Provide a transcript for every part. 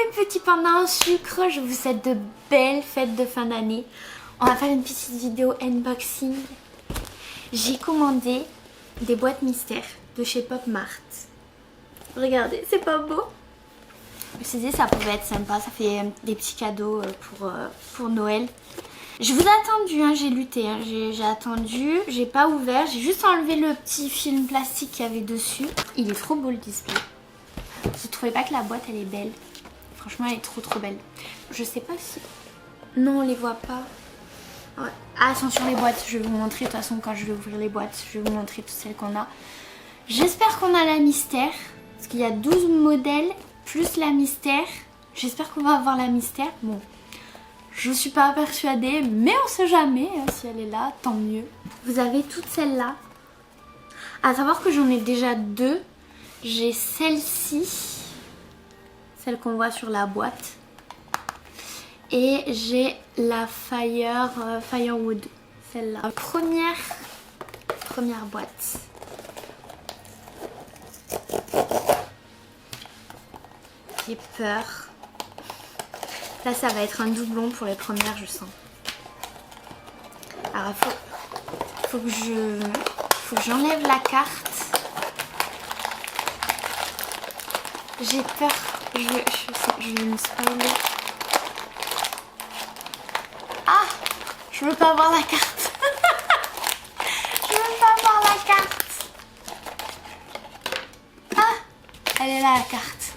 mes petits pains au sucre, je vous souhaite de belles fêtes de fin d'année. On va faire une petite vidéo unboxing. J'ai commandé des boîtes mystères de chez Pop Mart. Regardez, c'est pas beau? Je me suis dit ça pouvait être sympa, ça fait des petits cadeaux pour Noël. Je vous ai attendu, hein, j'ai lutté, hein, j'ai attendu, j'ai pas ouvert, j'ai juste enlevé le petit film plastique qu'il y avait dessus. Il est trop beau le display. Vous trouvez pas que la boîte elle est belle? Franchement elle est trop belle. Je sais pas si... Non on les voit pas. Ouais. Ah attention les boîtes, je vais vous montrer de toute façon quand je vais ouvrir les boîtes. Je vais vous montrer toutes celles qu'on a. J'espère qu'on a la mystère. Parce qu'il y a 12 modèles plus la mystère. J'espère qu'on va avoir la mystère. Bon, je suis pas persuadée mais on sait jamais, hein, si elle est là, tant mieux. Vous avez toutes celles-là. À savoir que j'en ai déjà deux. J'ai celle-ci, celle qu'on voit sur la boîte, et j'ai la Firewood, celle-là. Première boîte. J'ai peur. Là, ça va être un doublon pour les premières, je sens. Alors, faut que j'enlève la carte. J'ai peur, je vais me spoiler. Ah, je veux pas avoir la carte. Je veux pas avoir la carte. Ah, elle est là la carte.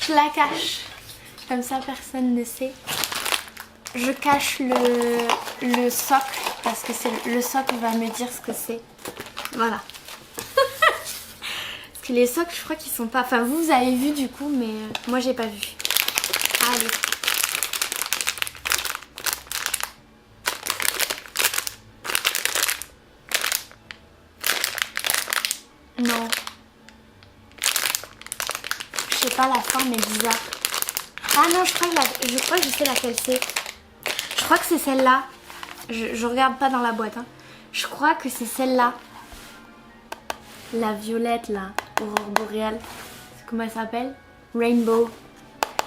Je la cache. Comme ça personne ne sait. Je cache le socle parce que le socle va me dire ce que c'est. Voilà. Parce que les socles je crois qu'ils sont pas... Enfin vous avez vu du coup mais moi j'ai pas vu. Allez. Non. Je sais pas, la forme est bizarre. Ah non, je crois que je sais laquelle c'est. Je crois que c'est celle-là. Je regarde pas dans la boîte. Hein. Je crois que c'est celle-là. La violette là. Aurore boréale. Comment elle s'appelle? Rainbow.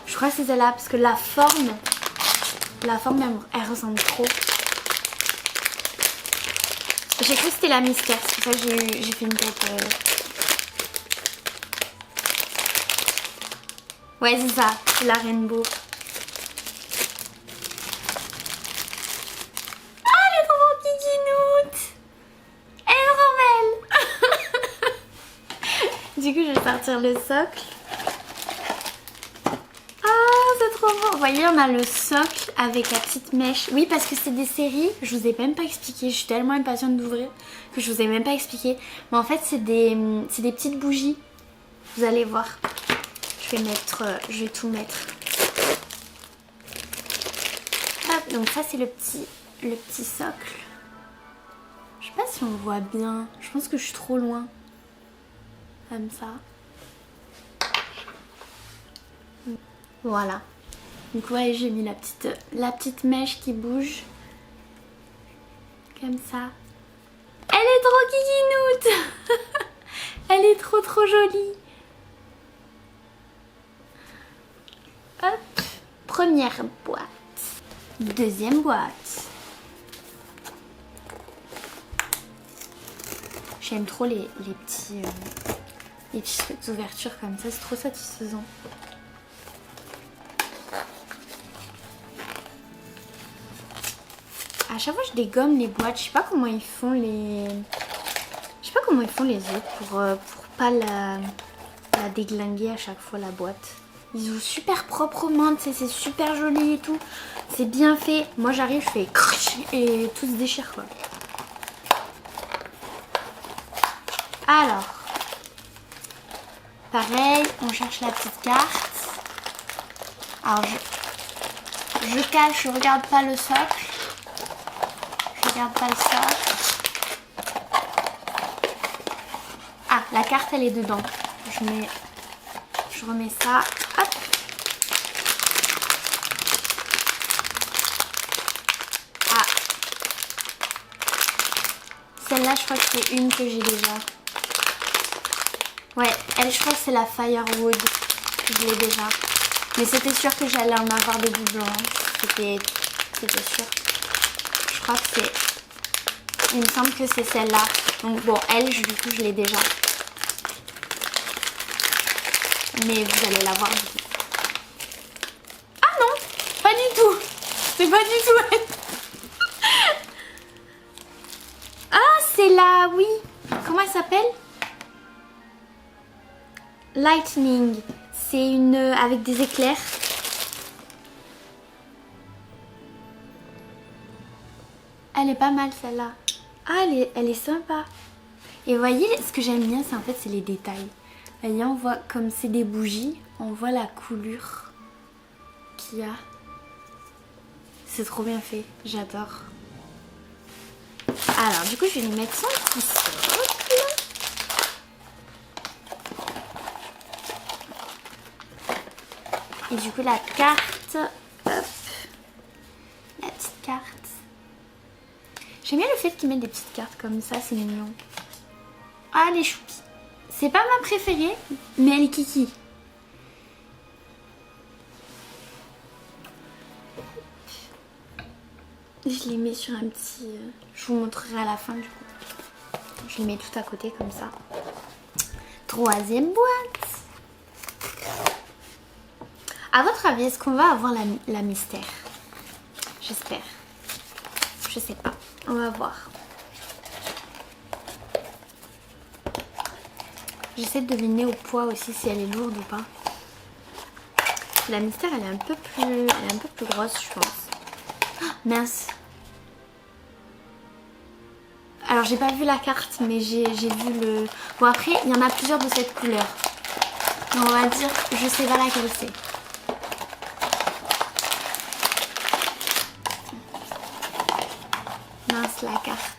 Je crois que c'est celle-là parce que la forme elle ressemble trop. J'ai cru que c'était la mystère. C'est pour ça que j'ai fait une tête. Ouais, c'est ça. C'est la Rainbow. Du coup, je vais sortir le socle. Ah, c'est trop beau. Vous voyez, on a le socle avec la petite mèche. Oui, parce que c'est des séries. Je vous ai même pas expliqué. Je suis tellement impatiente d'ouvrir que je vous ai même pas expliqué. Mais en fait, c'est des petites bougies. Vous allez voir. Je vais tout mettre. Hop, donc ça, c'est le petit socle. Je sais pas si on le voit bien. Je pense que je suis trop loin. Comme ça. Voilà. Donc ouais, j'ai mis la petite mèche qui bouge. Comme ça. Elle est trop kikinoute. Elle est trop jolie. Hop. Première boîte. Deuxième boîte. J'aime trop les petites ouvertures comme ça, c'est trop satisfaisant. À chaque fois je dégomme les boîtes, je sais pas comment ils font les autres pour pas la déglinguer à chaque fois la boîte. Ils ouvrent super proprement, tu sais, c'est super joli et tout. C'est bien fait. Moi j'arrive, je fais crunch et tout se déchire quoi. Alors, pareil, on cherche la petite carte. Alors je cache, je regarde pas le socle. Je regarde pas le socle. Ah, la carte elle est dedans. Je remets ça. Hop. Ah. Celle-là, je crois que c'est une que j'ai déjà. Ouais, elle, je crois que c'est la Firewood. Je l'ai déjà. Mais c'était sûr que j'allais en avoir des doublons. C'était sûr. Je crois que c'est... Il me semble que c'est celle-là. Donc bon, elle, du coup, je l'ai déjà. Mais vous allez la voir du coup. Ah non, pas du tout. C'est pas du tout elle. Ah, c'est la... Oui. Comment elle s'appelle? Lightning. C'est une avec des éclairs. Elle est pas mal celle-là. Ah, elle est sympa. Et vous voyez, ce que j'aime bien, c'est en fait, c'est les détails. Vous voyez, on voit comme c'est des bougies, on voit la coulure qu'il y a. C'est trop bien fait, j'adore. Alors, du coup, je vais lui mettre son petit socle. Et du coup, la carte, hop, la petite carte. J'aime bien le fait qu'ils mettent des petites cartes comme ça, c'est mignon. Ah, les choupi. C'est pas ma préférée, mais elle est kiki. Je les mets sur un petit... Je vous montrerai à la fin du coup. Je les mets tout à côté comme ça. Troisième boîte. À votre avis, est-ce qu'on va avoir la mystère? J'espère. Je sais pas. On va voir. J'essaie de deviner au poids aussi si elle est lourde ou pas. La mystère, elle est un peu plus grosse, je pense. Oh, mince. Alors, j'ai pas vu la carte, mais j'ai vu le... Bon, après, il y en a plusieurs de cette couleur. Donc, on va dire, je sais pas laquelle c'est. Mince, la carte.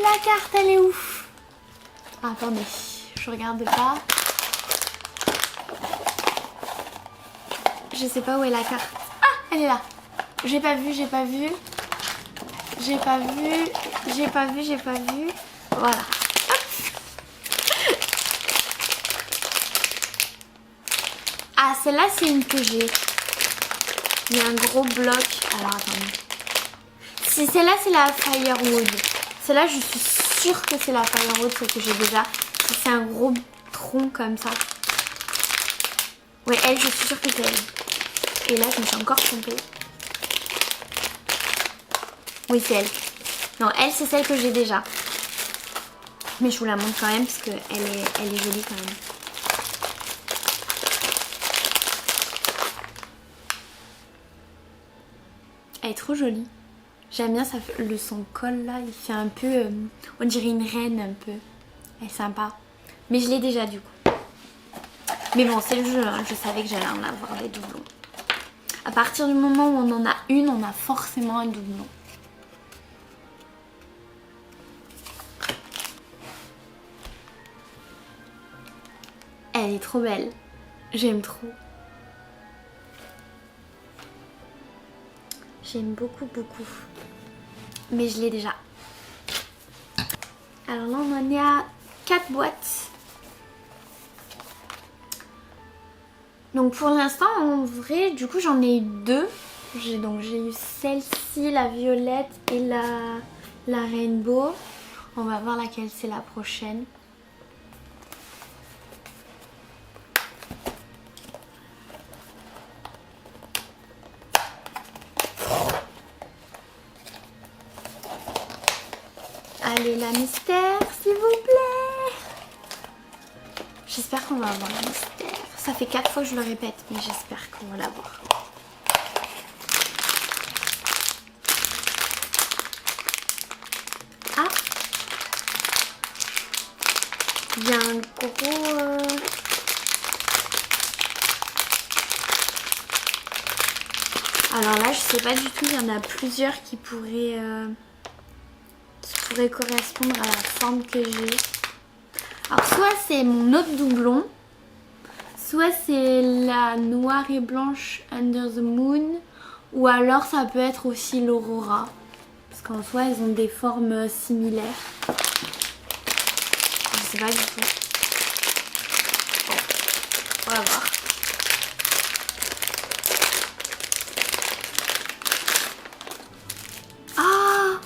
La carte, elle est ouf. Ah, attendez, je regarde pas. Je sais pas où est la carte. Ah, elle est là. J'ai pas vu. Voilà. Hop. Ah, celle-là, c'est une que j'ai. Il y a un gros bloc. Alors, attendez. Si celle-là, c'est la Firewood. Celle-là, je suis sûre que c'est la Firewood, celle que j'ai déjà. C'est un gros tronc comme ça. Ouais, elle, je suis sûre que c'est elle. Et là, je me suis encore trompée. Oui, c'est elle. Non, elle, c'est celle que j'ai déjà. Mais je vous la montre quand même parce qu'elle est jolie quand même. Elle est trop jolie. J'aime bien ça, son col là, il fait un peu... on dirait une reine un peu. Elle est sympa. Mais je l'ai déjà du coup. Mais bon, c'est le jeu, hein. Je savais que j'allais en avoir des doublons. À partir du moment où on en a une, on a forcément un doublon. Elle est trop belle. J'aime trop. J'aime beaucoup, beaucoup. Mais je l'ai déjà. Alors là, on en est à 4 boîtes. Donc pour l'instant, en vrai, du coup, j'en ai eu 2. J'ai eu celle-ci, la violette et la rainbow. On va voir laquelle c'est la prochaine. Allez, la mystère, s'il vous plaît. J'espère qu'on va avoir la mystère. Ça fait 4 fois que je le répète, mais j'espère qu'on va l'avoir. Ah, il y a un gros... Alors là, je sais pas du tout, il y en a plusieurs qui pourraient correspondre à la forme que j'ai. Alors soit c'est mon autre doublon, soit c'est la noire et blanche Under the Moon, ou alors ça peut être aussi l'Aurora, parce qu'en soi elles ont des formes similaires. Je sais pas du tout. Bon. va voir. Ah,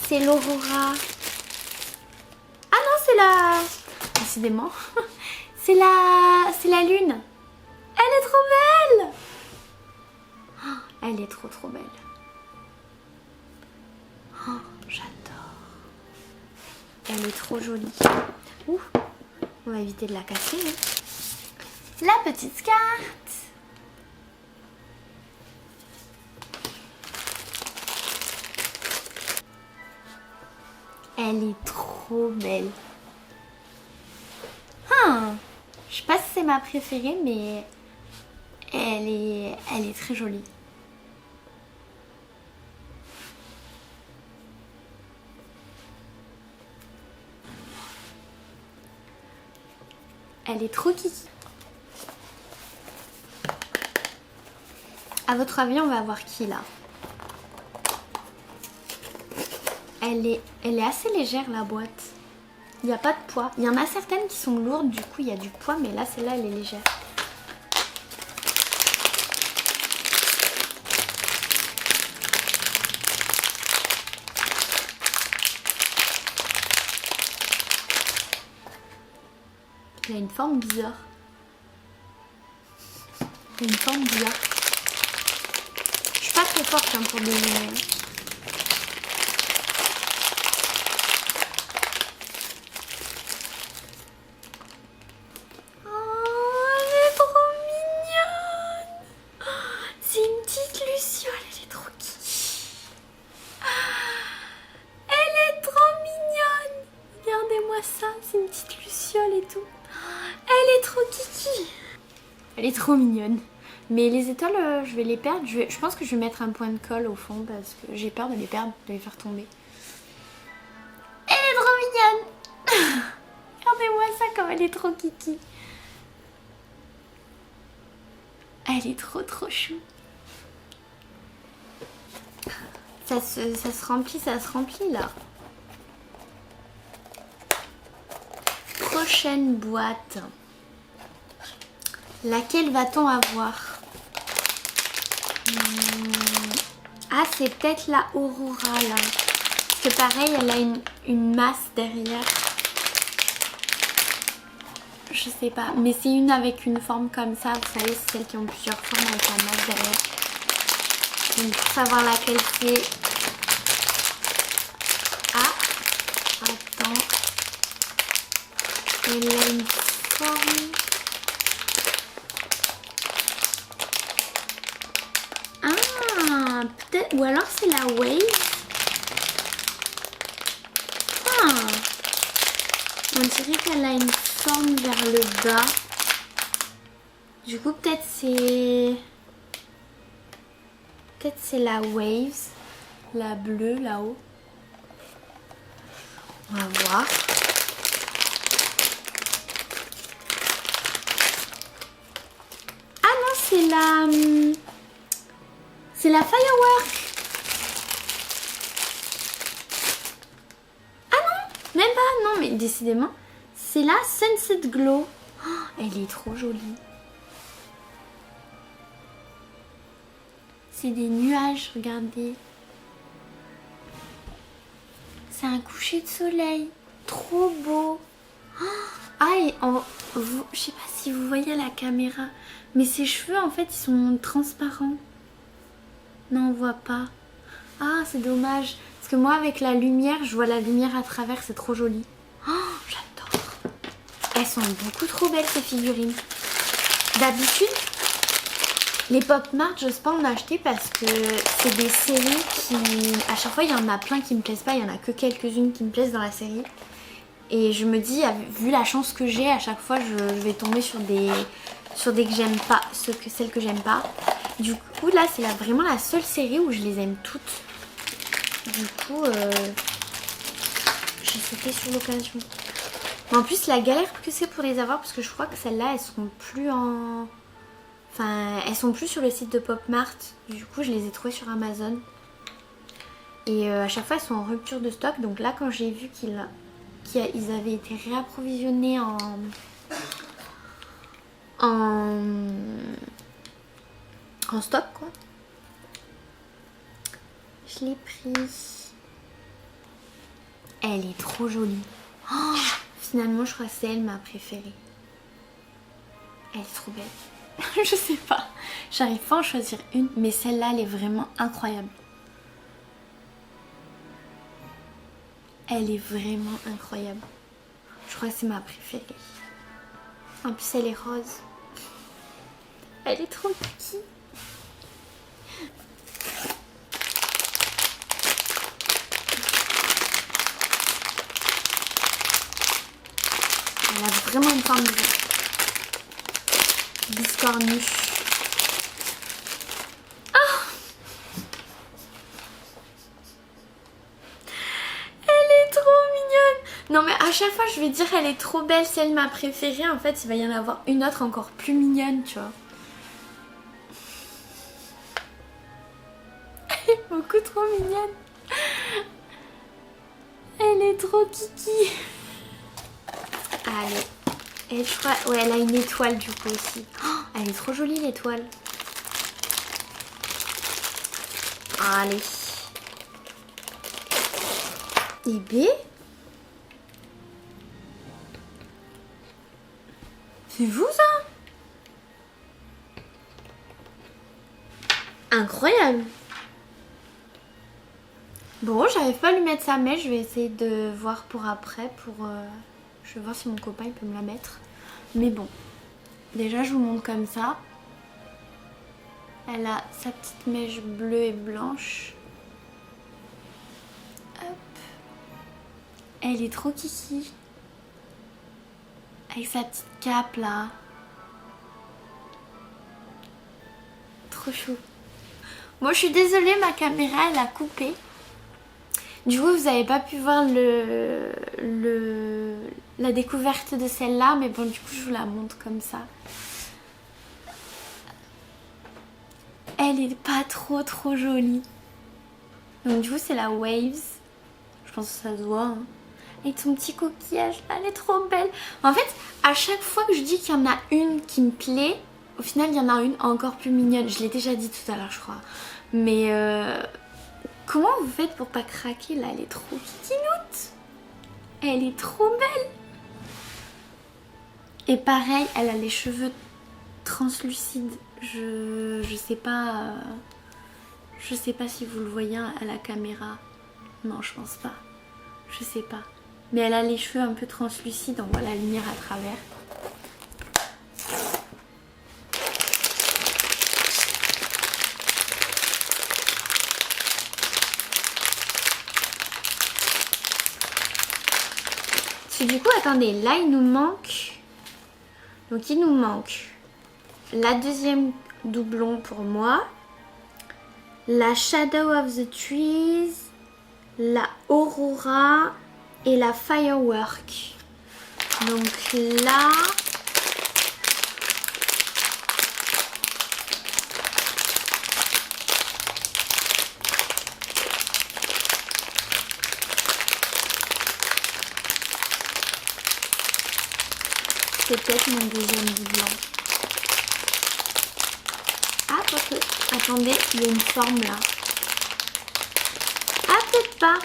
c'est l'Aurora. Ah non, c'est la... Décidément. C'est la lune. Elle est trop belle. Oh, elle est trop belle. Oh, j'adore. Elle est trop jolie. Ouh, on va éviter de la casser. Hein. La petite carte. Elle est trop belle. Je sais pas si c'est ma préférée, mais elle est très jolie. Elle est trop kiki. À votre avis, on va voir qui là? Elle est assez légère la boîte. Il n'y a pas de poids. Il y en a certaines qui sont lourdes, du coup il y a du poids, mais là celle-là elle est légère. Elle a une forme bizarre. Elle a une forme bizarre. Je suis pas très forte hein, pour deviner. C'est une petite luciole et tout. Elle est trop kiki. Elle est trop mignonne. Mais les étoiles, je vais les perdre. Je pense que je vais mettre un point de colle au fond parce que j'ai peur de les perdre, de les faire tomber. Elle est trop mignonne. Regardez-moi ça comme elle est trop kiki. Elle est trop chou. Ça se remplit là. Prochaine boîte. Laquelle va-t-on avoir? Ah, c'est peut-être la Aurora là. Parce que pareil, elle a une masse derrière. Je sais pas. Mais c'est une avec une forme comme ça. Vous savez, c'est celles qui ont plusieurs formes avec la masse derrière. Donc pour savoir laquelle c'est. Ah, attends. Elle a une forme. Ah, peut-être. Ou alors c'est la Wave. Ah. On dirait qu'elle a une forme vers le bas. Du coup, peut-être c'est. Peut-être c'est la Waves. La bleue là-haut. On va voir. C'est la Firework. Ah non, même pas, non, mais décidément, c'est la Sunset Glow. Oh, elle est trop jolie. C'est des nuages, regardez. C'est un coucher de soleil. Trop beau. Ah, et je sais pas si vous voyez à la caméra, mais ses cheveux en fait ils sont transparents. Non, on voit pas. Ah, c'est dommage. Parce que moi avec la lumière, je vois la lumière à travers, c'est trop joli. Oh, j'adore. Elles sont beaucoup trop belles ces figurines. D'habitude, les Pop Mart, j'ose pas en acheter parce que c'est des séries qui... À chaque fois, il y en a plein qui me plaisent pas, il y en a que quelques-unes qui me plaisent dans la série. Et je me dis, vu la chance que j'ai, à chaque fois je vais tomber sur des que j'aime pas, celles que j'aime pas. Du coup là c'est vraiment la seule série où je les aime toutes. Du coup j'ai sauté sur l'occasion. Mais en plus la galère que c'est pour les avoir parce que je crois que celles-là elles sont plus en... Enfin elles sont plus sur le site de Pop Mart. Du coup je les ai trouvées sur Amazon. Et à chaque fois elles sont en rupture de stock. Donc là quand j'ai vu ils avaient été réapprovisionnés en stock quoi. Je l'ai pris. Elle est trop jolie. Oh, finalement je crois que c'est elle ma préférée. Elle est trop belle. Je sais pas. J'arrive pas à en choisir une, mais celle-là elle est vraiment incroyable. Elle est vraiment incroyable. Je crois que c'est ma préférée. En plus elle est rose. Elle est trop petite. Elle a vraiment une forme de biscornuche. Oh, elle est trop mignonne. Non mais à chaque fois je vais dire elle est trop belle, c'est elle ma préférée. En fait il va y en avoir une autre encore plus mignonne, tu vois. Elle est beaucoup trop mignonne. Elle est trop kiki. Allez. Et je crois... Ouais, elle a une étoile du coup aussi. Oh, elle est trop jolie l'étoile. Allez. Et B. C'est vous ça? Incroyable. Bon, j'arrive pas à lui mettre sa mèche. Je vais essayer de voir pour après. Je vais voir si mon copain il peut me la mettre. Mais bon. Déjà je vous montre comme ça. Elle a sa petite mèche bleue et blanche. Hop. Elle est trop kiki. Avec sa petite cape là. Trop chou. Moi je suis désolée, ma caméra elle a coupé. Du coup vous n'avez pas pu voir la découverte de celle-là. Mais bon du coup je vous la montre comme ça. Elle est pas trop jolie. Donc du coup c'est la Waves. Je pense que ça se voit. Hein. Avec son petit coquillage là, elle est trop belle. En fait à chaque fois que je dis qu'il y en a une qui me plaît, au final il y en a une encore plus mignonne. Je l'ai déjà dit tout à l'heure je crois. Mais comment vous faites pour pas craquer là? Elle est trop kitinoute. Elle est trop belle. Et pareil elle a les cheveux translucides. Je sais pas si vous le voyez à la caméra. Non je pense pas. Je sais pas. Mais elle a les cheveux un peu translucides. On voit la lumière à travers. Du coup attendez, là il nous manque. Donc il nous manque la deuxième doublon pour moi, la Shadow of the Trees, la Aurora et la Firework. Donc là c'est peut-être mon deuxième doublon. Ah, quoique. Attendez, il y a une forme là. Ah, peut-être pas.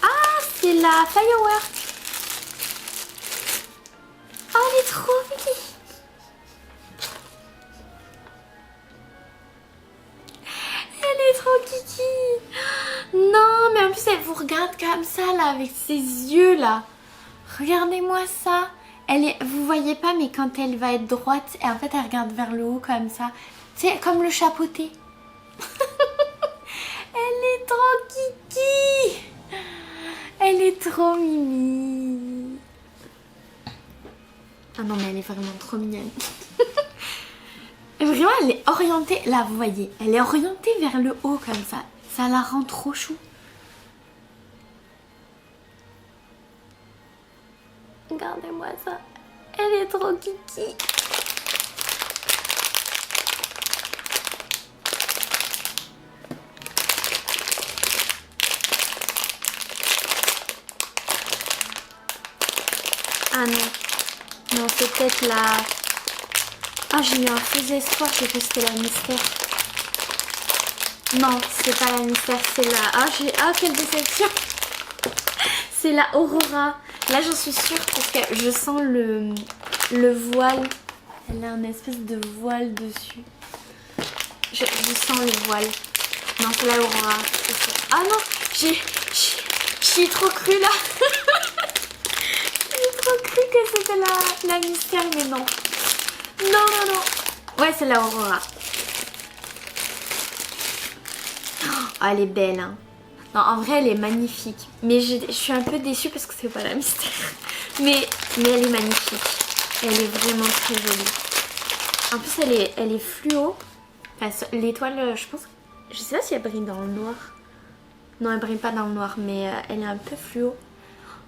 Ah, c'est la Firework. Oh, elle est trop jolie. Elle est trop kiki. Non, mais en plus, elle vous regarde comme ça là, avec ses yeux là. Regardez-moi ça. Vous voyez pas, mais quand elle va être droite, et en fait elle regarde vers le haut comme ça. C'est comme le chapeauté. Elle est trop kiki. Elle est trop mimi. Ah non mais elle est vraiment trop mignonne. Vraiment elle est orientée, là vous voyez, elle est orientée vers le haut comme ça. Ça la rend trop chou. Regardez-moi ça. Elle est trop kiki. Ah non. Non, c'est peut-être la... Ah, j'ai eu un faux espoir, j'ai cru que c'était la mystère. Non, c'est pas la mystère, c'est la... Ah, quelle déception. C'est la Aurora. Là, j'en suis sûre parce que je sens le voile. Elle a un espèce de voile dessus. Je sens le voile. Non, c'est la Aurora. Ah non, j'y ai trop cru là. J'ai trop cru que c'était la mystère, mais non. Non. Ouais, c'est la Aurora. Oh, elle est belle, hein. Non, en vrai, elle est magnifique. Mais je suis un peu déçue parce que c'est pas la mystère. Mais elle est magnifique. Elle est vraiment très jolie. En plus, elle est fluo. L'étoile, je pense... Je sais pas si elle brille dans le noir. Non, elle brille pas dans le noir, mais elle est un peu fluo.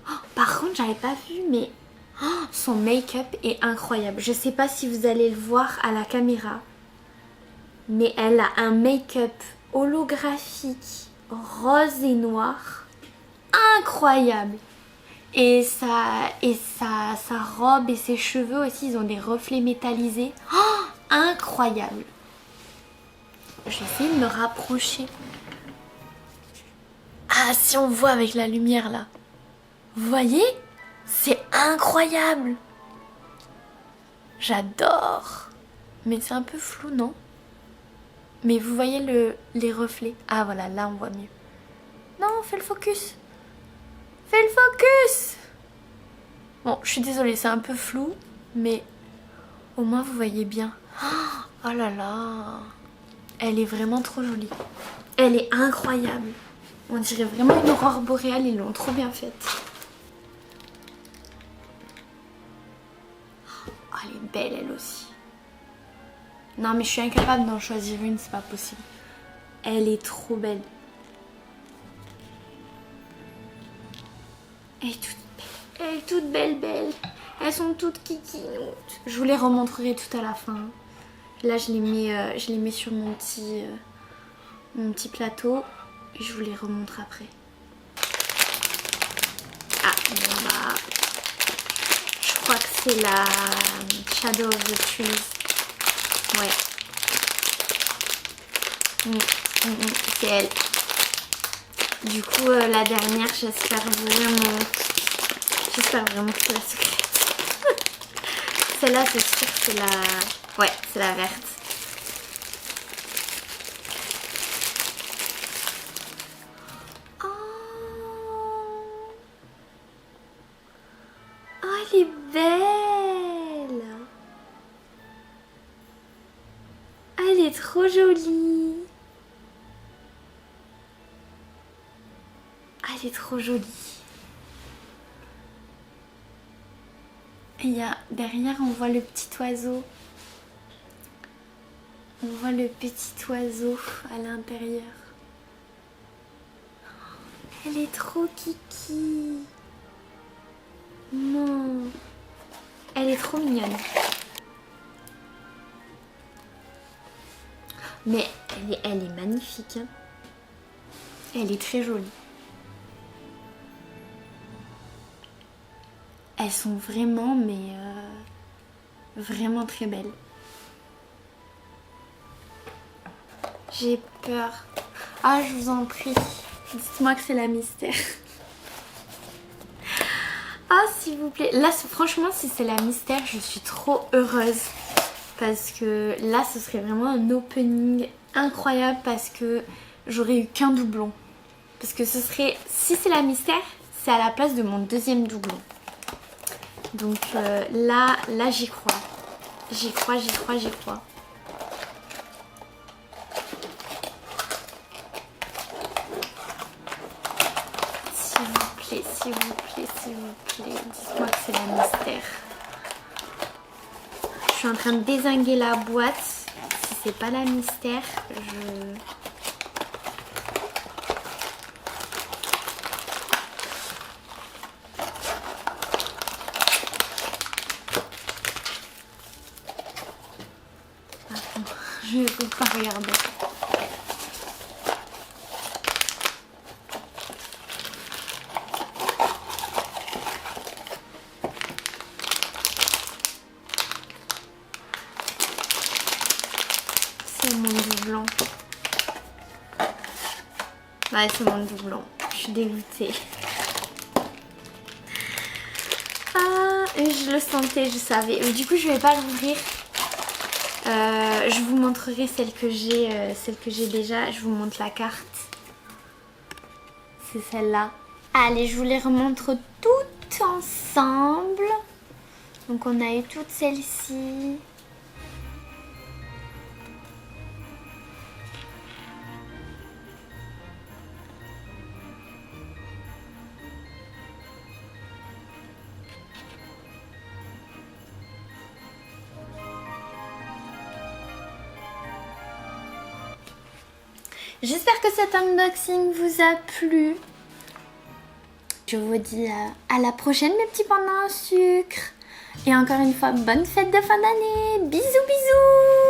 Oh, par contre, j'avais pas vu, mais... Oh, son make-up est incroyable. Je sais pas si vous allez le voir à la caméra. Mais elle a un make-up holographique rose et noir. Incroyable. Et sa robe et ses cheveux aussi, ils ont des reflets métallisés. Oh, incroyable. Je vais essayer de me rapprocher. Ah, si on voit avec la lumière là. Vous voyez? C'est incroyable. J'adore. Mais c'est un peu flou, non? Mais vous voyez les reflets. Ah voilà, là on voit mieux. Non, fais le focus. Fais le focus. Bon, je suis désolée, c'est un peu flou, mais au moins vous voyez bien. Oh là là. Elle est vraiment trop jolie. Elle est incroyable. On dirait vraiment une aurore boréale, ils l'ont trop bien faite. Oh, elle est belle elle aussi. Non mais je suis incapable d'en choisir une, c'est pas possible. Elle est trop belle. Elle est toute belle. Elle est toute belle. Elles sont toutes kikinoutes. Je vous les remontrerai tout à la fin. Là je les mets sur mon petit plateau. Et je vous les remontre après. Ah bon bah... Je crois que c'est la Shadow of the Trees. Ouais. C'est elle. Du coup, la dernière, j'espère vraiment que c'est la secrète. Celle-là, c'est sûr que c'est la... Ouais, c'est la verte. Oh, elle est belle. Elle est trop jolie. Elle est trop jolie. Et derrière, on voit le petit oiseau. On voit le petit oiseau à l'intérieur. Elle est trop kiki. Non. Elle est trop mignonne. Mais elle est magnifique. Hein. Elle est très jolie. Elles sont vraiment, mais vraiment très belles. J'ai peur. Ah, je vous en prie. Dites-moi que c'est la mystère. Ah, s'il vous plaît. Là, franchement, si c'est la mystère, je suis trop heureuse. Parce que là, ce serait vraiment un opening incroyable parce que j'aurais eu qu'un doublon. Parce que ce serait... Si c'est la mystère, c'est à la place de mon deuxième doublon. Donc là j'y crois. J'y crois. S'il vous plaît. Dites-moi que c'est la mystère. Je suis en train de dézinguer la boîte. Si c'est pas la mystère, je ne peux pas regarder. Ouais, c'est mon doublon. Je suis dégoûtée. Ah, je le sentais, je savais. Mais du coup, je vais pas l'ouvrir. Je vous montrerai celle que j'ai déjà. Je vous montre la carte. C'est celle-là. Allez, je vous les remontre toutes ensemble. Donc on a eu toutes celles-ci. J'espère que cet unboxing vous a plu. Je vous dis à la prochaine mes petits pandas en sucre. Et encore une fois, bonne fête de fin d'année. Bisous bisous.